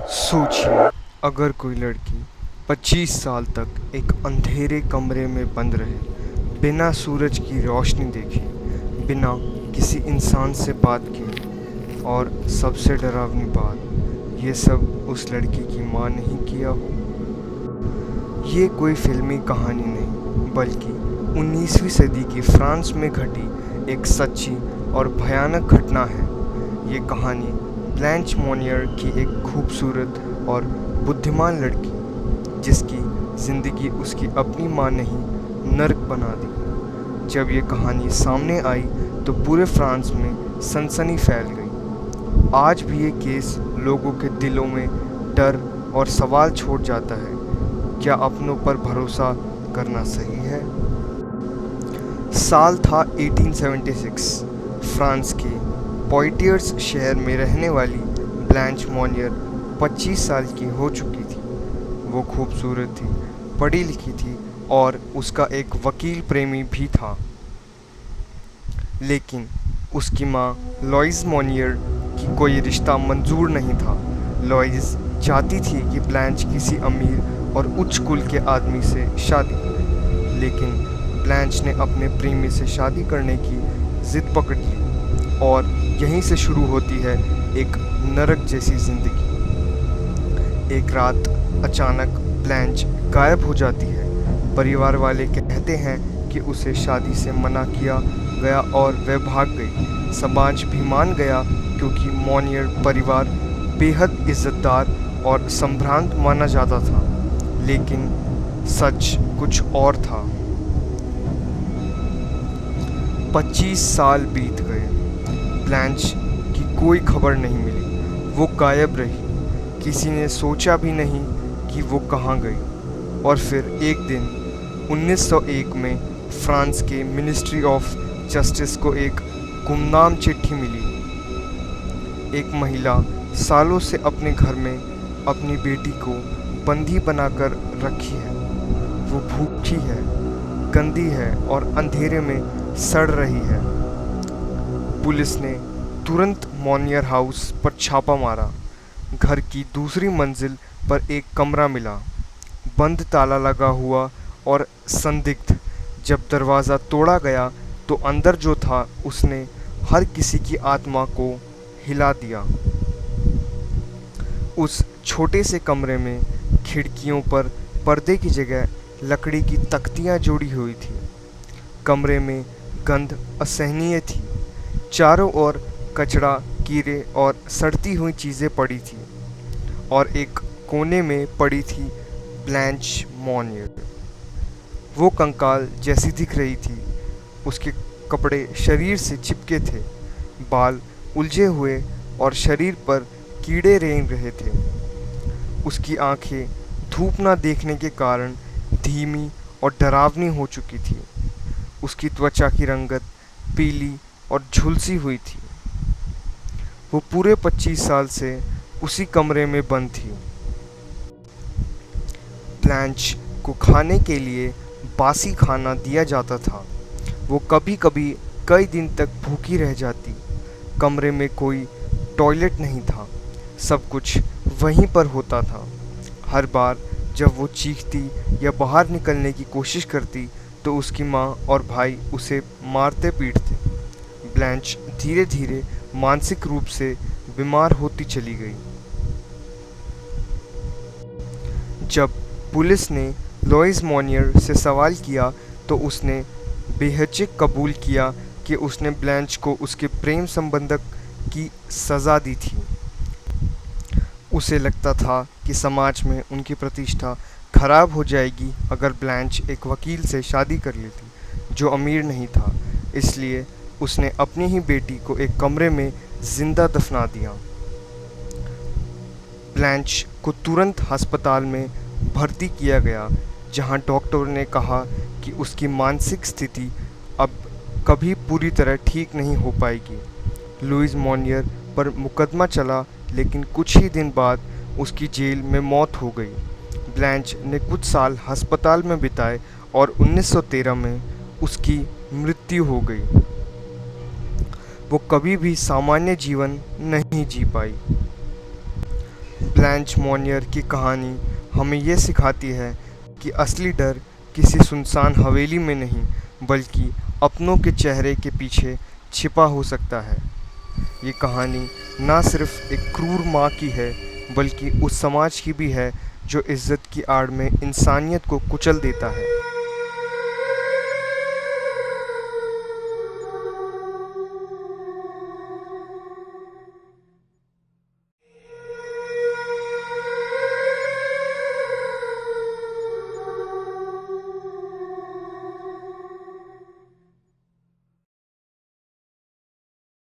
सोचिए, अगर कोई लड़की 25 साल तक एक अंधेरे कमरे में बंद रहे, बिना सूरज की रोशनी देखे, बिना किसी इंसान से बात किए, और सबसे डरावनी बात, ये सब उस लड़की की माँ ने ही किया हो। ये कोई फिल्मी कहानी नहीं, बल्कि 19वीं सदी की फ्रांस में घटी एक सच्ची और भयानक घटना है। ये कहानी ब्लैंच मोनियर की एक खूबसूरत और बुद्धिमान लड़की, जिसकी ज़िंदगी उसकी अपनी माँ ने ही नर्क बना दी। जब ये कहानी सामने आई तो पूरे फ्रांस में सनसनी फैल गई। आज भी ये केस लोगों के दिलों में डर और सवाल छोड़ जाता है, क्या अपनों पर भरोसा करना सही है? साल था 1876। फ्रांस के पोइटियर्स शहर में रहने वाली ब्लैंच मोनियर 25 साल की हो चुकी थी। वो खूबसूरत थी, पढ़ी लिखी थी और उसका एक वकील प्रेमी भी था। लेकिन उसकी माँ लॉइस मोनियर की कोई रिश्ता मंजूर नहीं था। लॉइस चाहती थी कि ब्लैंच किसी अमीर और उच्च कुल के आदमी से शादी करे, लेकिन ब्लैंच ने अपने प्रेमी से शादी करने की जिद पकड़ ली, और यहीं से शुरू होती है एक नरक जैसी जिंदगी। एक रात अचानक ब्लैंच गायब हो जाती है। परिवार वाले कहते हैं कि उसे शादी से मना किया गया और वह भाग गई। समाज भी मान गया, क्योंकि मोनियर परिवार बेहद इज्जतदार और संभ्रांत माना जाता था। लेकिन सच कुछ और था। 25 साल बीत गए, ब्लैंच की कोई खबर नहीं मिली। वो गायब रही, किसी ने सोचा भी नहीं कि वो कहाँ गई। और फिर एक दिन 1901 में फ्रांस के मिनिस्ट्री ऑफ जस्टिस को एक गुमनाम चिट्ठी मिली। एक महिला सालों से अपने घर में अपनी बेटी को बंदी बनाकर रखी है। वो भूखी है, गंदी है और अंधेरे में सड़ रही है। पुलिस ने तुरंत मोनियर हाउस पर छापा मारा। घर की दूसरी मंजिल पर एक कमरा मिला, बंद ताला लगा हुआ और संदिग्ध। जब दरवाज़ा तोड़ा गया तो अंदर जो था उसने हर किसी की आत्मा को हिला दिया। उस छोटे से कमरे में खिड़कियों पर पर्दे की जगह लकड़ी की तख्तियाँ जोड़ी हुई थी। कमरे में गंध असहनीय थी। चारों ओर कचरा, कीड़े और सड़ती हुई चीज़ें पड़ी थी, और एक कोने में पड़ी थी ब्लैंच मोनियर। वो कंकाल जैसी दिख रही थी। उसके कपड़े शरीर से चिपके थे, बाल उलझे हुए और शरीर पर कीड़े रेंग रहे थे। उसकी आंखें धूप न देखने के कारण धीमी और डरावनी हो चुकी थी। उसकी त्वचा की रंगत पीली और झुलसी हुई थी। वो पूरे 25 साल से उसी कमरे में बंद थी। ब्लैंच को खाने के लिए बासी खाना दिया जाता था। वो कभी कभी कई दिन तक भूखी रह जाती। कमरे में कोई टॉयलेट नहीं था, सब कुछ वहीं पर होता था। हर बार जब वो चीखती या बाहर निकलने की कोशिश करती तो उसकी माँ और भाई उसे मारते पीटते। ब्लैंच धीरे धीरे मानसिक रूप से बीमार होती चली गई। जब पुलिस ने लॉइस मोनियर से सवाल किया तो उसने बेहिचक कबूल किया कि उसने ब्लैंच को उसके प्रेम संबंधक की सज़ा दी थी। उसे लगता था कि समाज में उनकी प्रतिष्ठा खराब हो जाएगी अगर ब्लैंच एक वकील से शादी कर लेती जो अमीर नहीं था। इसलिए उसने अपनी ही बेटी को एक कमरे में जिंदा दफना दिया। ब्लैंच को तुरंत अस्पताल में भर्ती किया गया, जहां डॉक्टर ने कहा कि उसकी मानसिक स्थिति अब कभी पूरी तरह ठीक नहीं हो पाएगी। लुइस मोनियर पर मुकदमा चला, लेकिन कुछ ही दिन बाद उसकी जेल में मौत हो गई। ब्लैंच ने कुछ साल अस्पताल में बिताए और 1913 में उसकी मृत्यु हो गई। वो कभी भी सामान्य जीवन नहीं जी पाई। ब्लैंच मोनियर की कहानी हमें ये सिखाती है कि असली डर किसी सुनसान हवेली में नहीं बल्कि अपनों के चेहरे के पीछे छिपा हो सकता है। ये कहानी ना सिर्फ एक क्रूर माँ की है बल्कि उस समाज की भी है जो इज्जत की आड़ में इंसानियत को कुचल देता है।